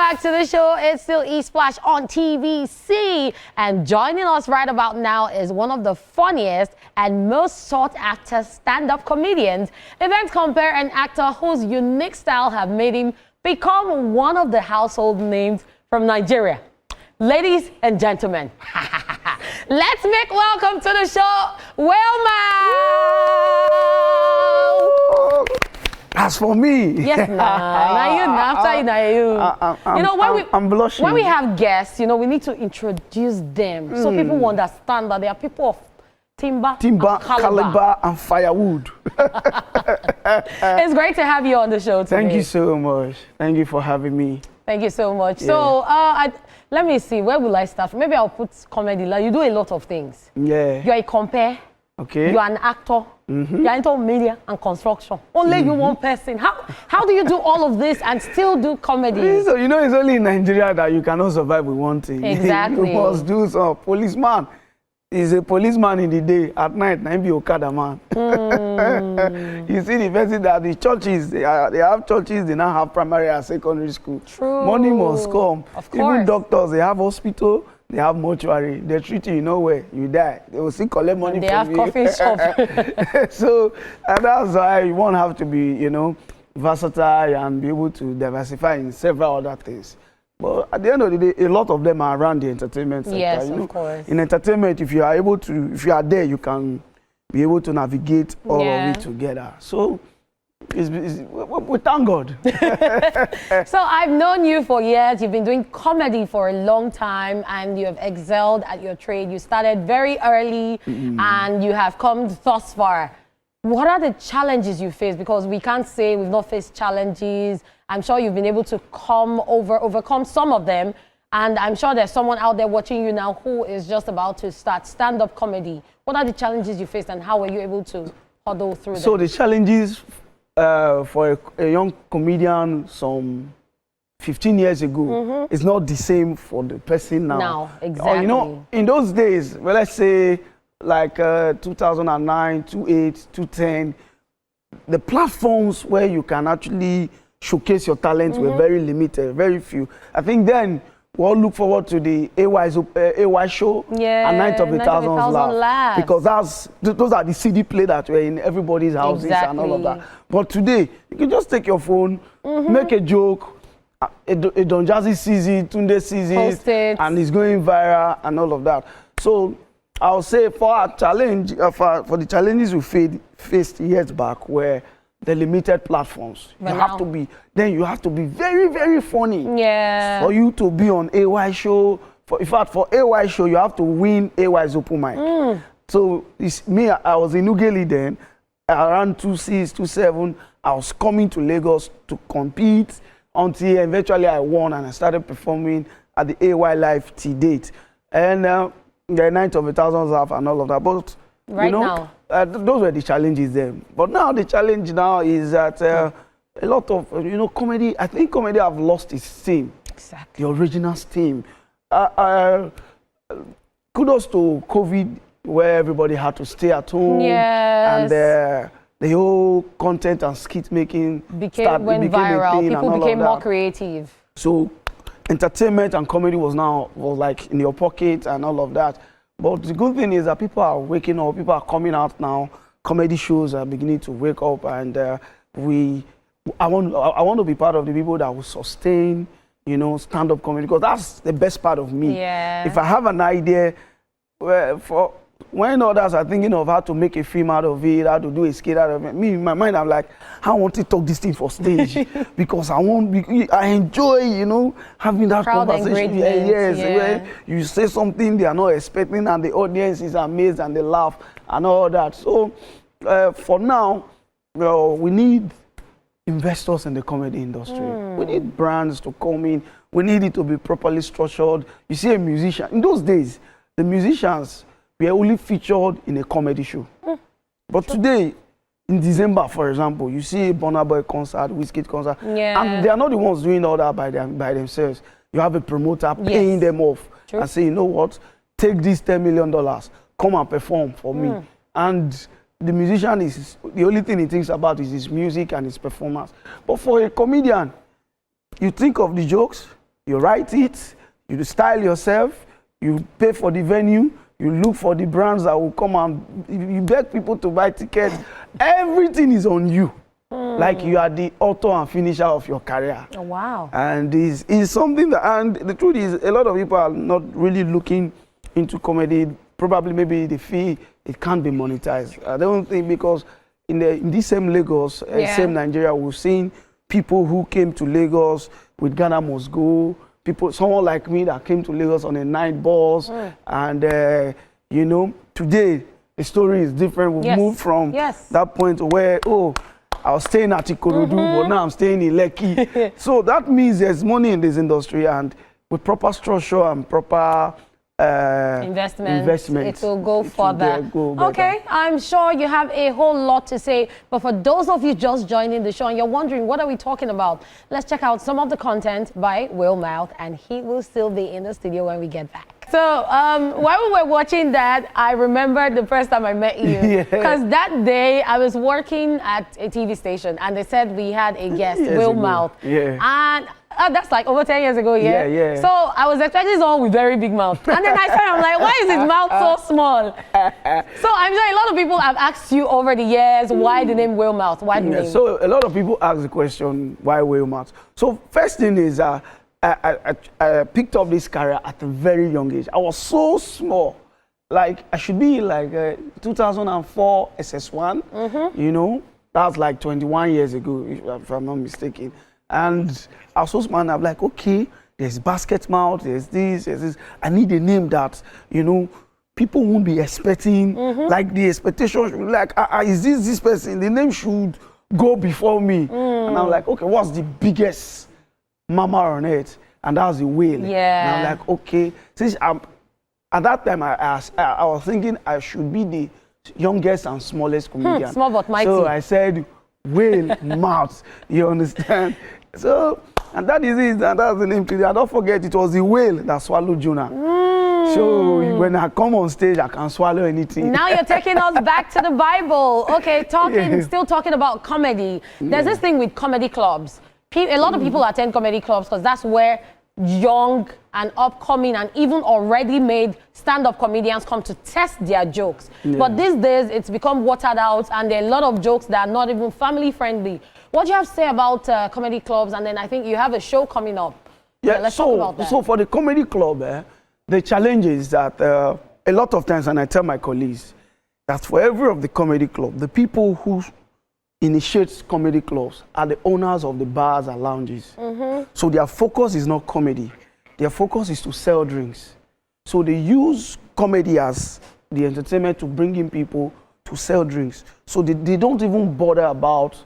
back to the show. It's still eSplash on TVC. And joining us right about now is one of the funniest and most sought-after stand-up comedians. Events compare an actor whose unique style have made him become one of the household names from Nigeria. Ladies and gentlemen, let's make welcome to the show, Whalemouth! As for me, yes, I'm blushing. When we have guests, we need to introduce them so people will understand that they are people of timber, caliber, and firewood. It's great to have you on the show today. Thank you so much. Thank you for having me. Thank you so much. Yeah. So, let me see, where will I start? Maybe I'll put comedy. Like, you do a lot of things. Yeah. You're a compare. Okay. You're an actor. You're into media and construction. Only you one person. How do you do all of this and still do comedy? So, it's only in Nigeria that you cannot survive with one thing. Exactly. You must do some. Policeman is a policeman in the day. At night, na be Okada man. You see the person that the churches, they have churches, they now have primary and secondary school. True. Money must come. Of course. Even doctors, they have hospital. They have mortuary. They treat you nowhere. You die. They will still collect money from you. They have coffee shop. So that's why you won't have to be, versatile and be able to diversify in several other things. But at the end of the day, a lot of them are around the entertainment sector. Yes, of course. In entertainment, if you are there, you can be able to navigate all of it together. So we thank God. So I've known you for years. You've been doing comedy for a long time and you have excelled at your trade. You started very early and you have come thus far. What are the challenges you face? Because we can't say we've not faced challenges. I'm sure you've been able to overcome some of them. And I'm sure there's someone out there watching you now who is just about to start stand-up comedy. What are the challenges you faced and how were you able to huddle through them? So the challenges for a young comedian some 15 years ago is not the same for the person now. Now, exactly. In those days, well, let's say like 2009, 2008, 2010, the platforms where you can actually showcase your talents were very limited, very few. I think then we all look forward to the AY show and Night of a Thousand Laughs. Because those are the CD play that were in everybody's houses and all of that. But today, you can just take your phone, make a joke, Don Jazzy sees it, Tunde sees it, and it's going viral and all of that. So I'll say for our challenge, for the challenges we faced years back were the limited platforms. You have to be very, very funny. Yeah. For you to be on AY show. In fact, for AY show, you have to win AY's open mic. So it's me, I was in Ughelli then, around 26, 27. I was coming to Lagos to compete until eventually I won and I started performing at the AY Live to date. And the Night of a Thousand Laughs and all of that. But now. Those were the challenges then. But now the challenge now is that a lot of, comedy, I think comedy have lost its steam. Exactly. The original steam. Kudos to COVID, where everybody had to stay at home. Yes. And the whole content and skit making went viral. People became more creative. So entertainment and comedy was like in your pocket and all of that. But the good thing is that people are waking up, people are coming out now, comedy shows are beginning to wake up, and I want to be part of the people that will sustain, stand-up comedy, because that's the best part of me. Yeah. If I have an idea, when others are thinking of how to make a film out of it, how to do a skit out of it, me, in my mind, I'm like, I want to talk this thing for stage because I enjoy, having that crowd conversation. Where you say something they are not expecting and the audience is amazed and they laugh and all that. So for now, we need investors in the comedy industry. We need brands to come in. We need it to be properly structured. You see a musician, in those days, the musicians were only featured in a comedy show. But today, in December, for example, you see a Burna Boy concert, Wizkid concert, and they are not the ones doing all that by themselves. You have a promoter paying them off and say, you know what, take this $10 million, come and perform for me. And the musician the only thing he thinks about is his music and his performance. But for a comedian, you think of the jokes, you write it, you style yourself, you pay for the venue, you look for the brands that will come and you beg people to buy tickets. Everything is on you. Like you are the author and finisher of your career. Oh, wow. And it's something that, and the truth is, a lot of people are not really looking into comedy. Probably maybe they feel it can't be monetized. I don't think, because in this same Lagos, same Nigeria, we've seen people who came to Lagos with Ghana Must Go, people, someone like me that came to Lagos on a night bus, and you know, today the story is different. We've moved from that point where, oh, I was staying at Ikorodu, but now I'm staying in Lekki. So that means there's money in this industry, and with proper structure and proper investment, it will go further. Okay, I'm sure you have a whole lot to say, but for those of you just joining the show and you're wondering what are we talking about, let's check out some of the content by Whalemouth, and he will still be in the studio when we get back. So while we were watching that, I remembered the first time I met you, because that day I was working at a TV station and they said we had a guest, Whalemouth, and that's like over 10 years ago, So I was expecting someone with very big mouth. And then I said, I'm like, why is his mouth so small? So I'm sure a lot of people have asked you over the years, why the name Whalemouth? Why the name? So a lot of people ask the question, why Whalemouth? So first thing is, I picked up this career at a very young age. I was so small. Like, I should be like 2004 SS1, you know? That was like 21 years ago, if I'm not mistaken. And I was so smart, and I'm like, okay, there's basket mouth, there's this. I need a name that, you know, people won't be expecting, like the expectation should be like, is this person? The name should go before me. And I'm like, okay, what's the biggest mammal on earth? And that was the whale. And I'm like, okay, since at that time I was thinking I should be the youngest and smallest comedian. Small but mighty. So I said, Whalemouth, you understand? So, and that is it, and that's the name today. I don't forget, it was the whale that swallowed Jonah. So when I come on stage, I can swallow anything. Now you're taking us back to the Bible. Okay, still talking about comedy. There's this thing with comedy clubs. A lot of people attend comedy clubs because that's where young and upcoming and even already made stand-up comedians come to test their jokes. But these days, it's become watered out, and there are a lot of jokes that are not even family-friendly. What do you have to say about comedy clubs? And then I think you have a show coming up. Let's talk about that. So for the comedy club, the challenge is that a lot of times, and I tell my colleagues, that for every of the comedy club, the people who initiate comedy clubs are the owners of the bars and lounges. So their focus is not comedy. Their focus is to sell drinks. So they use comedy as the entertainment to bring in people to sell drinks. So they don't even bother about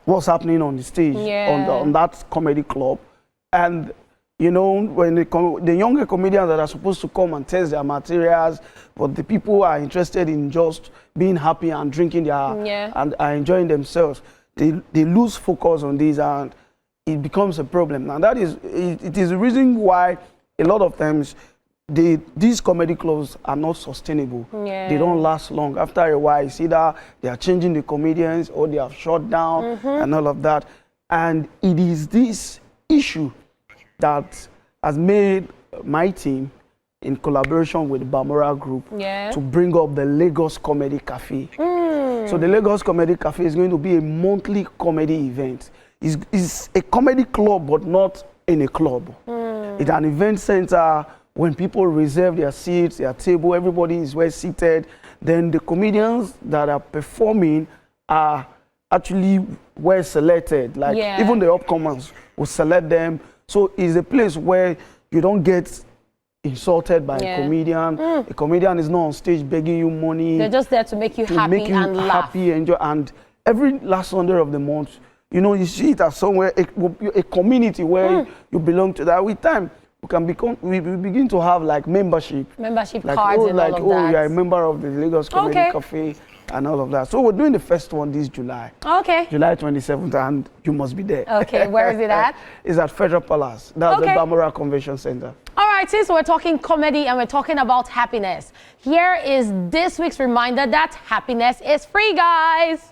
what's happening on the stage, on that comedy club. And you know, when the younger comedians that are supposed to come and test their materials, but the people are interested in just being happy and drinking and are enjoying themselves, they lose focus on this, and it becomes a problem. And that is, it is the reason why a lot of times these comedy clubs are not sustainable. They don't last long. After a while, it's either they are changing the comedians or they have shut down and all of that. And it is this issue that has made my team, in collaboration with the Bamora Group, to bring up the Lagos Comedy Cafe. So the Lagos Comedy Cafe is going to be a monthly comedy event. It's a comedy club, but not in a club. It's an event center. When people reserve their seats, their table, everybody is well seated. Then the comedians that are performing are actually well selected. Like even the upcomers will select them. So it's a place where you don't get insulted by a comedian. A comedian is not on stage begging you money. They're just there to make you happy and laugh. Enjoy. And every last Sunday of the month, you know, you see it as somewhere, a community where you belong to. That with time, we begin to have like membership like, cards and all of that. You're a member of the Lagos Comedy Cafe and all of that. So we're doing the first one this July. July 27th, and you must be there. Where is it at? It's at Federal Palace. That's the Bamora Convention Center. All right, since we're talking comedy and we're talking about happiness, here is this week's reminder that happiness is free, guys.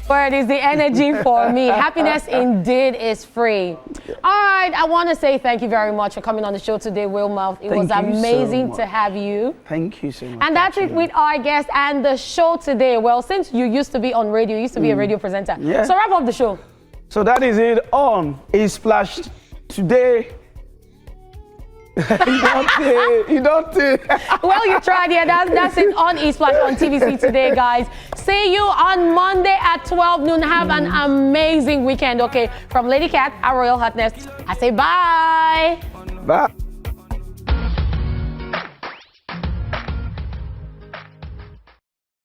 Word is the energy for me. Happiness indeed is free. All right, I want to say thank you very much for coming on the show today, Whalemouth. It was amazing to have you. Thank you so much. And that's it with our guest and the show today. Well, since you used to be on radio, you used to be a radio presenter. Yeah. So wrap up the show. So that is it on A Splash today. you don't Well, you tried, yeah. That's it on eSplash on TVC today, guys. See you on Monday at 12 noon. Have an amazing weekend, okay? From Lady Cat, our Royal Hotness, I say bye. Bye.